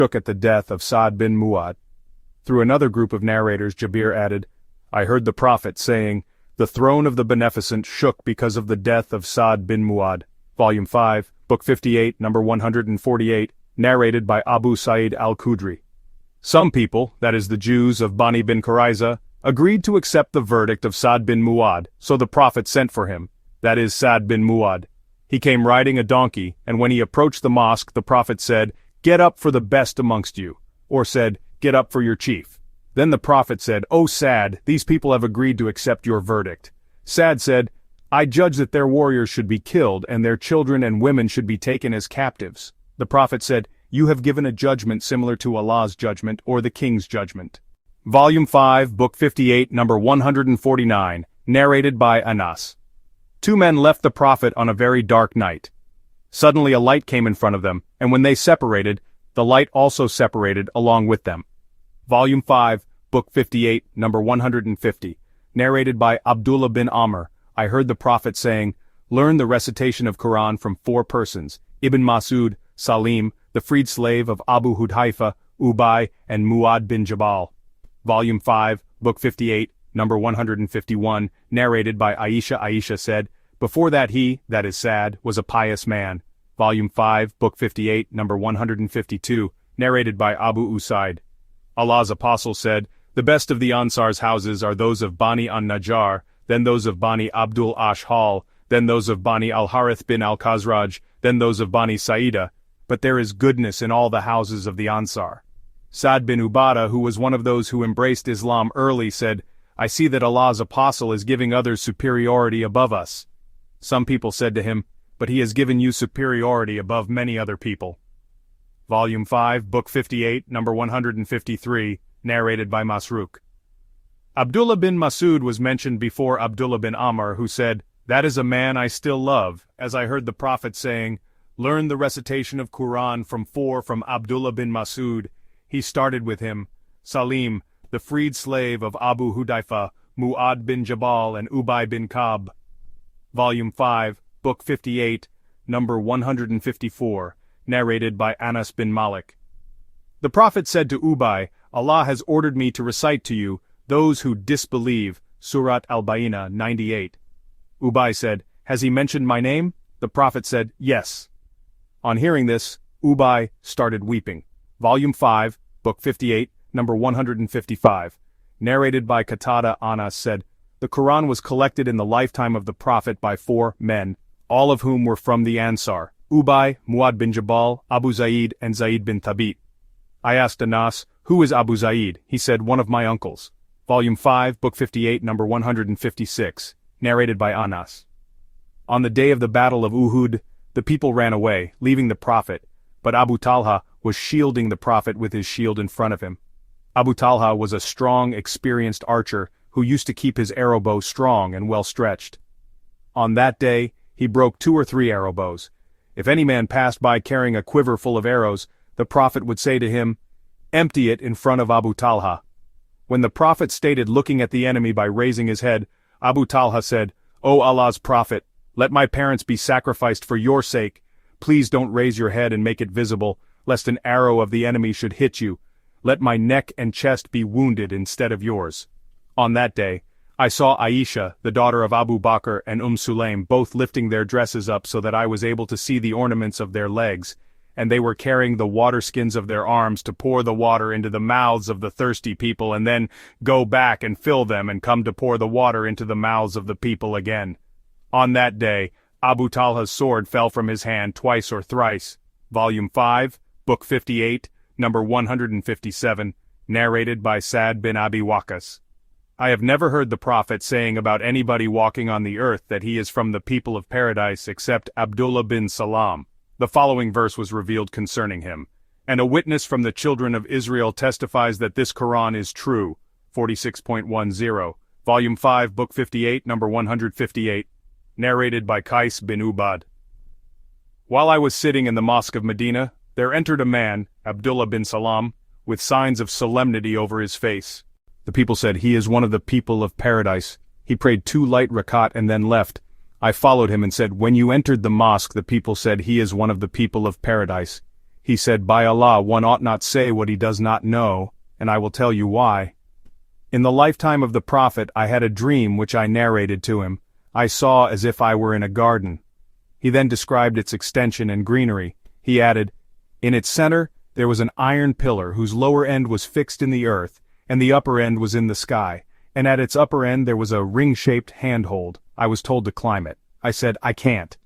shook at the death of Sa'd bin Mu'adh. Through another group of narrators, Jabir added, I heard the Prophet saying, the throne of the Beneficent shook because of the death of Sa'd bin Mu'adh. Volume 5, Book 58, number 148, narrated by Abu Sa'id al-Khudri. Some people, that is the Jews of Bani bin Qurayza, agreed to accept the verdict of Sa'd bin Mu'adh, so the Prophet sent for him, that is Sa'd bin Mu'adh. He came riding a donkey, and when he approached the mosque the Prophet said, Get up for the best amongst you, or said, Get up for your chief. Then the Prophet said, O Sa'd, these people have agreed to accept your verdict. Sa'd said, I judge that their warriors should be killed and their children and women should be taken as captives. The Prophet said, You have given a judgment similar to Allah's judgment or the king's judgment. Volume 5, Book 58, number 149, narrated by Anas. Two men left the Prophet on a very dark night. Suddenly a light came in front of them, and when they separated, the light also separated along with them. Volume 5, Book 58, number 150, narrated by Abdullah bin Amr. I heard the Prophet saying, Learn the recitation of Quran from 4 persons, Ibn Masud, Salim, the freed slave of Abu Hudhaifa, Ubay, and Mu'adh bin Jabal. Volume 5, Book 58, number 151, narrated by Aisha. Aisha said, Before that he, that is Sa'd, was a pious man. Volume 5, Book 58, number 152, narrated by Abu Usaid. Allah's apostle said, The best of the Ansar's houses are those of Bani an-Najjar, then those of Bani Abdul Ashhal, then those of Bani al-Harith bin al-Khazraj, then those of Bani Sa'idah, but there is goodness in all the houses of the Ansar. Sa'd bin Ubadah, who was one of those who embraced Islam early, said, I see that Allah's apostle is giving others superiority above us. Some people said to him, But he has given you superiority above many other people. Volume 5, Book 58, number 153, narrated by Masruq. Abdullah bin Masud was mentioned before Abdullah bin Amr, who said, That is a man I still love, as I heard the Prophet saying, Learn the recitation of Quran from 4 from Abdullah bin Masud. He started with him, Salim, the freed slave of Abu Hudhaifa, Mu'adh bin Jabal and Ubay bin Ka'b. Volume 5, Book 58, number 154, narrated by Anas bin Malik. The Prophet said to Ubay, Allah has ordered me to recite to you, Those who disbelieve, Surat al-Bayinah 98. Ubay said, Has he mentioned my name? The Prophet said, Yes. On hearing this, Ubay started weeping. Volume 5, Book 58, number 155, narrated by Qatada. Anas said, The Quran was collected in the lifetime of the Prophet by 4 men, all of whom were from the Ansar, Ubay, Mu'adh bin Jabal, Abu Zaid, and Zaid bin Thabit. I asked Anas, Who is Abu Zaid? He said, One of my uncles. Volume 5, Book 58, number 156, narrated by Anas. On the day of the Battle of Uhud, the people ran away, leaving the Prophet, but Abu Talha was shielding the Prophet with his shield in front of him. Abu Talha was a strong, experienced archer who used to keep his arrow bow strong and well stretched. On that day, he broke 2 or 3 arrow bows. If any man passed by carrying a quiver full of arrows, the Prophet would say to him, Empty it in front of Abu Talha. When the Prophet stated looking at the enemy by raising his head, Abu Talha said, O Allah's Prophet, let my parents be sacrificed for your sake. Please don't raise your head and make it visible, lest an arrow of the enemy should hit you. Let my neck and chest be wounded instead of yours. On that day, I saw Aisha, the daughter of Abu Bakr, and Sulaim both lifting their dresses up so that I was able to see the ornaments of their legs, and they were carrying the waterskins of their arms to pour the water into the mouths of the thirsty people and then go back and fill them and come to pour the water into the mouths of the people again. On that day, Abu Talha's sword fell from his hand twice or thrice. Volume 5, Book 58, number 157, narrated by Sa'd bin Abi Waqqas. I have never heard the Prophet saying about anybody walking on the earth that he is from the people of paradise except Abdullah bin Salam. The following verse was revealed concerning him. And a witness from the children of Israel testifies that this Quran is true. 46.10. Volume 5, Book 58, number 158. Narrated by Qais bin Ubad. While I was sitting in the Mosque of Medina, there entered a man, Abdullah bin Salam, with signs of solemnity over his face. The people said, He is one of the people of paradise. He prayed 2 light rakat and then left. I followed him and said, When you entered the mosque, the people said, He is one of the people of paradise. He said, "By Allah, one ought not say what he does not know, and I will tell you why. In the lifetime of the Prophet I had a dream which I narrated to him. I saw as if I were in a garden." He then described its extension and greenery. He added, "In its center, there was an iron pillar whose lower end was fixed in the earth, and the upper end was in the sky, and at its upper end there was a ring-shaped handhold. I was told to climb it. I said, 'I can't.'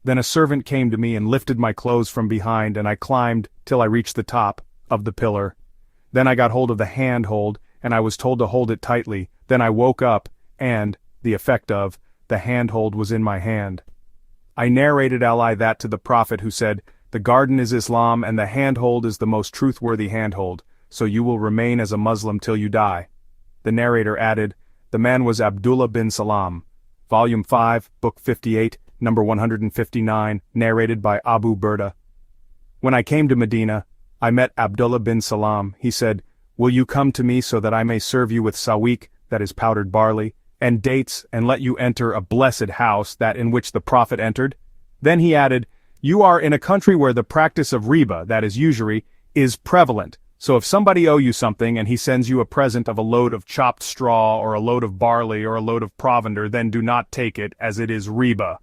Then a servant came to me and lifted my clothes from behind, and I climbed till I reached the top of the pillar. Then I got hold of the handhold, and I was told to hold it tightly. Then I woke up, and, the effect of, the handhold was in my hand. I narrated that to the Prophet, who said, 'The garden is Islam and the handhold is the most truthworthy handhold, so you will remain as a Muslim till you die.'" The narrator added, "The man was Abdullah bin Salam." Volume 5, Book 58, number 159, narrated by Abu Burda. "When I came to Medina, I met Abdullah bin Salam. He said, 'Will you come to me so that I may serve you with sawiq, that is powdered barley, and dates, and let you enter a blessed house, that in which the Prophet entered?' Then he added, 'You are in a country where the practice of riba, that is usury, is prevalent. So if somebody owe you something and he sends you a present of a load of chopped straw or a load of barley or a load of provender, then do not take it, as it is riba."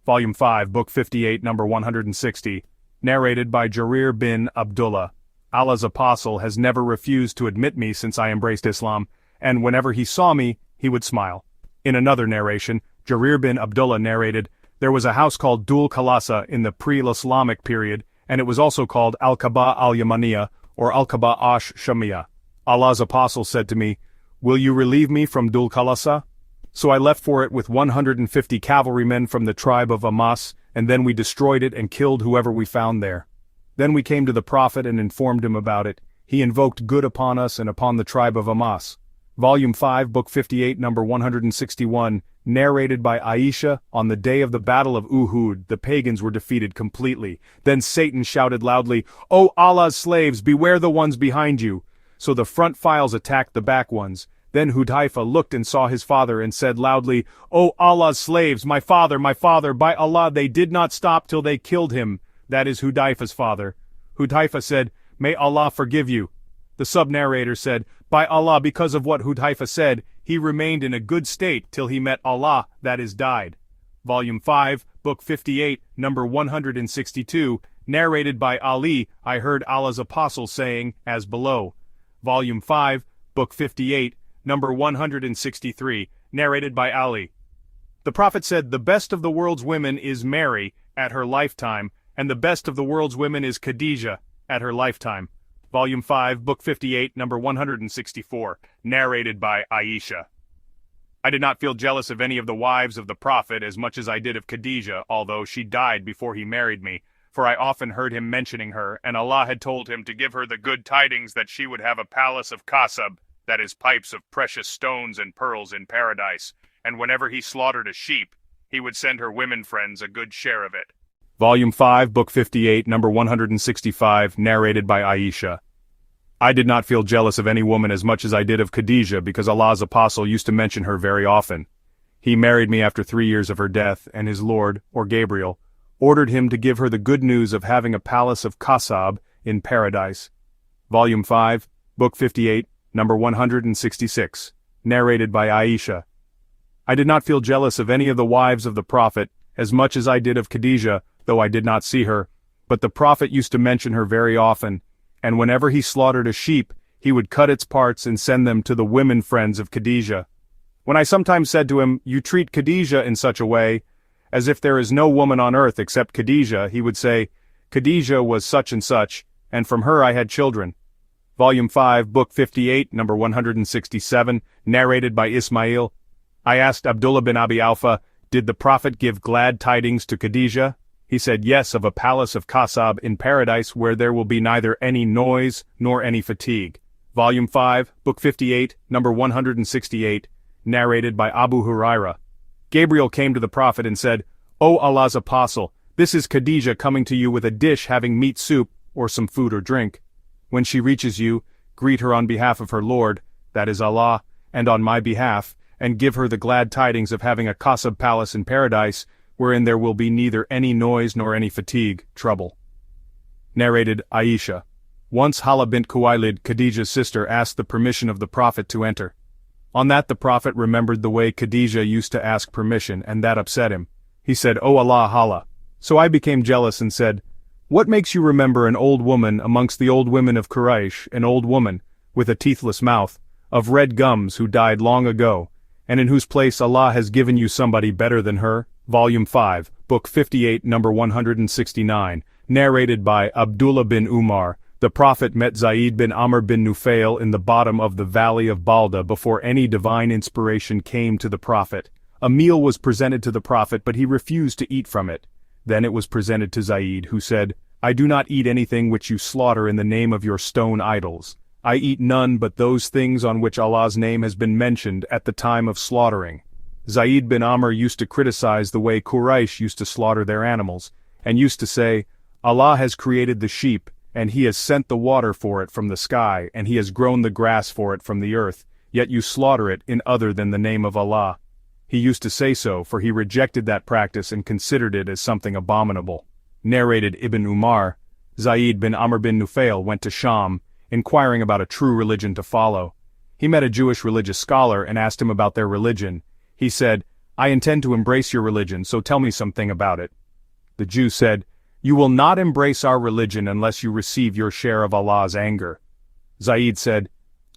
Volume 5, Book 58, number 160, narrated by Jarir bin Abdullah. "Allah's apostle has never refused to admit me since I embraced Islam, and whenever he saw me, he would smile." In another narration, Jarir bin Abdullah narrated, "There was a house called Dul Khalasa in the pre-Islamic period, and it was also called Al-Kaba al-Yamaniya, or Al-Kaba ash-Shamiyah. Allah's apostle said to me, 'Will you relieve me from Dul Khalasa?' So I left for it with 150 cavalrymen from the tribe of Amas, and then we destroyed it and killed whoever we found there. Then we came to the Prophet and informed him about it. He invoked good upon us and upon the tribe of Amas." Volume 5, Book 58, number 161, narrated by Aisha. "On the day of the Battle of Uhud, the pagans were defeated completely. Then Satan shouted loudly, 'O Allah's slaves, beware the ones behind you!' So the front files attacked the back ones. Then Hudhaifa looked and saw his father and said loudly, 'O Allah's slaves, my father, by Allah they did not stop till they killed him.' That is Hudhaifa's father. Hudhaifa said, 'May Allah forgive you.' The sub-narrator said, 'By Allah, because of what Hudhaifa said, he remained in a good state till he met Allah, that is died.' Volume 5, Book 58, number 162, narrated by Ali. I heard Allah's apostle saying, as below. Volume 5, Book 58, number 163, narrated by Ali. The Prophet said, 'The best of the world's women is Mary, at her lifetime, and the best of the world's women is Khadijah, at her lifetime.' Volume 5, Book 58, number 164, narrated by Aisha. I did not feel jealous of any of the wives of the Prophet as much as I did of Khadijah, although she died before he married me, for I often heard him mentioning her, and Allah had told him to give her the good tidings that she would have a palace of kasab, that is pipes of precious stones and pearls in paradise, and whenever he slaughtered a sheep, he would send her women friends a good share of it. Volume 5, Book 58, number 165, narrated by Aisha. I did not feel jealous of any woman as much as I did of Khadijah, because Allah's apostle used to mention her very often. He married me after 3 years of her death, and his Lord, or Gabriel, ordered him to give her the good news of having a palace of kasab in paradise. Volume 5, Book 58, number 166, narrated by Aisha. I did not feel jealous of any of the wives of the Prophet as much as I did of Khadijah, though I did not see her, but the Prophet used to mention her very often, and whenever he slaughtered a sheep, he would cut its parts and send them to the women friends of Khadijah. When I sometimes said to him, "You treat Khadijah in such a way, as if there is no woman on earth except Khadijah," he would say, "Khadijah was such, and from her I had children." Volume 5, Book 58, number 167, narrated by Ismail. I asked Abdullah bin Abi Awfa, "Did the Prophet give glad tidings to Khadijah?" He said, "Yes, of a palace of kasab in paradise where there will be neither any noise nor any fatigue." Volume 5, Book 58, number 168, narrated by Abu Huraira. Gabriel came to the Prophet and said, "O Allah's apostle, this is Khadijah coming to you with a dish having meat soup or some food or drink. When she reaches you, greet her on behalf of her Lord, that is Allah, and on my behalf, and give her the glad tidings of having a kasab palace in paradise, wherein there will be neither any noise nor any fatigue, trouble." Narrated Aisha. Once Hala bint Khuwailid, Khadijah's sister, asked the permission of the Prophet to enter. On that the Prophet remembered the way Khadijah used to ask permission, and that upset him. He said, "O Allah, Hala." So I became jealous and said, "What makes you remember an old woman amongst the old women of Quraysh, an old woman, with a teethless mouth, of red gums, who died long ago, and in whose place Allah has given you somebody better than her?" Volume 5, Book 58, number 169, narrated by Abdullah bin Umar. The Prophet met Zayd bin Amr bin Nufail in the bottom of the valley of Balda before any divine inspiration came to the Prophet. A meal was presented to the Prophet, but he refused to eat from it. Then it was presented to Zayd, who said, "I do not eat anything which you slaughter in the name of your stone idols. I eat none but those things on which Allah's name has been mentioned at the time of slaughtering." Zayd bin Amr used to criticize the way Quraysh used to slaughter their animals, and used to say, "Allah has created the sheep, and he has sent the water for it from the sky, and he has grown the grass for it from the earth, yet you slaughter it in other than the name of Allah." He used to say so, for he rejected that practice and considered it as something abominable. Narrated Ibn Umar. Zayd bin Amr bin Nufail went to Sham, inquiring about a true religion to follow. He met a Jewish religious scholar and asked him about their religion. He said, "I intend to embrace your religion, so tell me something about it." The Jew said, "You will not embrace our religion unless you receive your share of Allah's anger." Zayd said,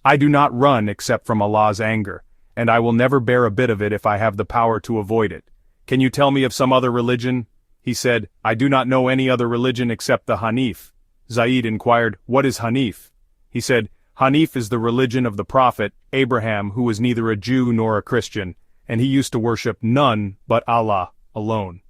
"I do not run except from Allah's anger, and I will never bear a bit of it if I have the power to avoid it. Can you tell me of some other religion?" He said, "I do not know any other religion except the Hanif." Zayd inquired, "What is Hanif?" He said, "Hanif is the religion of the Prophet, Abraham, who was neither a Jew nor a Christian, and he used to worship none but Allah alone."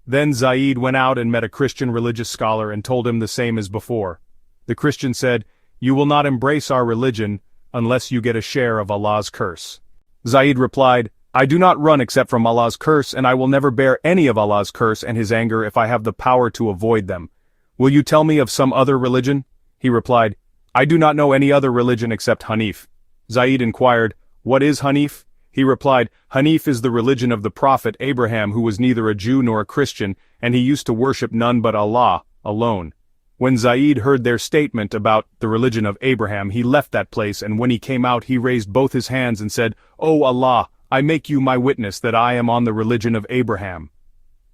Then Zayd went out and met a Christian religious scholar and told him the same as before. The Christian said, "You will not embrace our religion unless you get a share of Allah's curse." Zayd replied, "I do not run except from Allah's curse, and I will never bear any of Allah's curse and his anger if I have the power to avoid them. Will you tell me of some other religion?" He replied, "I do not know any other religion except Hanif." Zayd inquired, "What is Hanif?" He replied, "Hanif is the religion of the Prophet Abraham, who was neither a Jew nor a Christian, and he used to worship none but Allah alone." When Zayd heard their statement about the religion of Abraham, he left that place, and when he came out he raised both his hands and said, "O Allah, I make you my witness that I am on the religion of Abraham."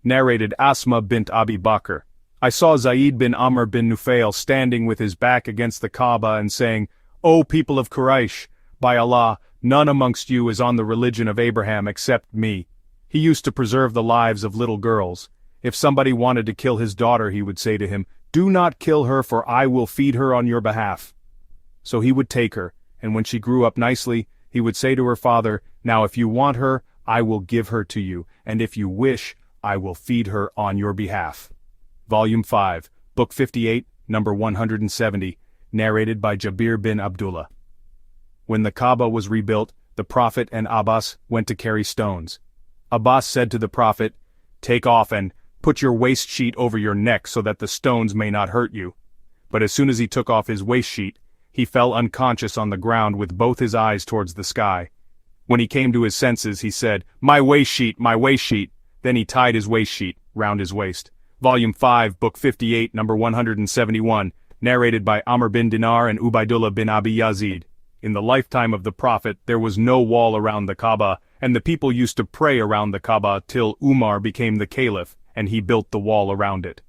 Narrated Asma bint Abi Bakr. I saw Zayd bin Amr bin Nufail standing with his back against the Kaaba and saying, "O people of Quraysh, by Allah, none amongst you is on the religion of Abraham except me." He used to preserve the lives of little girls. If somebody wanted to kill his daughter, he would say to him, "Do not kill her, for I will feed her on your behalf." So he would take her, and when she grew up nicely, he would say to her father, "Now if you want her, I will give her to you, and if you wish, I will feed her on your behalf." Volume 5, Book 58, number 170, narrated by Jabir bin Abdullah. When the Kaaba was rebuilt, the Prophet and Abbas went to carry stones. Abbas said to the Prophet, "Take off and put your waist sheet over your neck so that the stones may not hurt you." But as soon as he took off his waist sheet, he fell unconscious on the ground with both his eyes towards the sky. When he came to his senses, he said, "My waist sheet, my waist sheet." Then he tied his waist sheet round his waist. Volume 5, Book 58, number 171, narrated by Amr bin Dinar and Ubaidullah bin Abi Yazid. In the lifetime of the Prophet, there was no wall around the Kaaba, and the people used to pray around the Kaaba till Umar became the caliph, and he built the wall around it.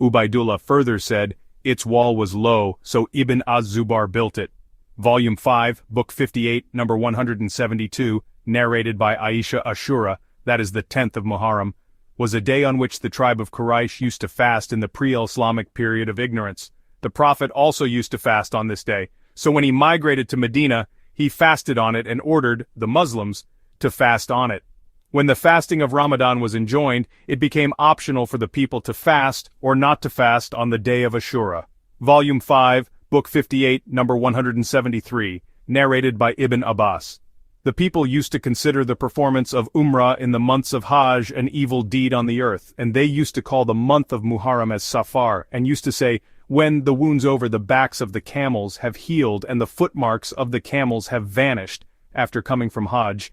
Ubaidullah further said, its wall was low, so Ibn az-Zubar built it. Volume 5, Book 58, number 172, narrated by Aisha Ashura, that is the 10th of Muharram, was a day on which the tribe of Quraysh used to fast in the pre-Islamic period of ignorance. The Prophet also used to fast on this day, so when he migrated to Medina, he fasted on it and ordered the Muslims to fast on it. When the fasting of Ramadan was enjoined, it became optional for the people to fast or not to fast on the day of Ashura. Volume 5, Book 58, number 173, narrated by Ibn Abbas. The people used to consider the performance of Umrah in the months of Hajj an evil deed on the earth, and they used to call the month of Muharram as Safar, and used to say, when the wounds over the backs of the camels have healed and the footmarks of the camels have vanished after coming from Hajj,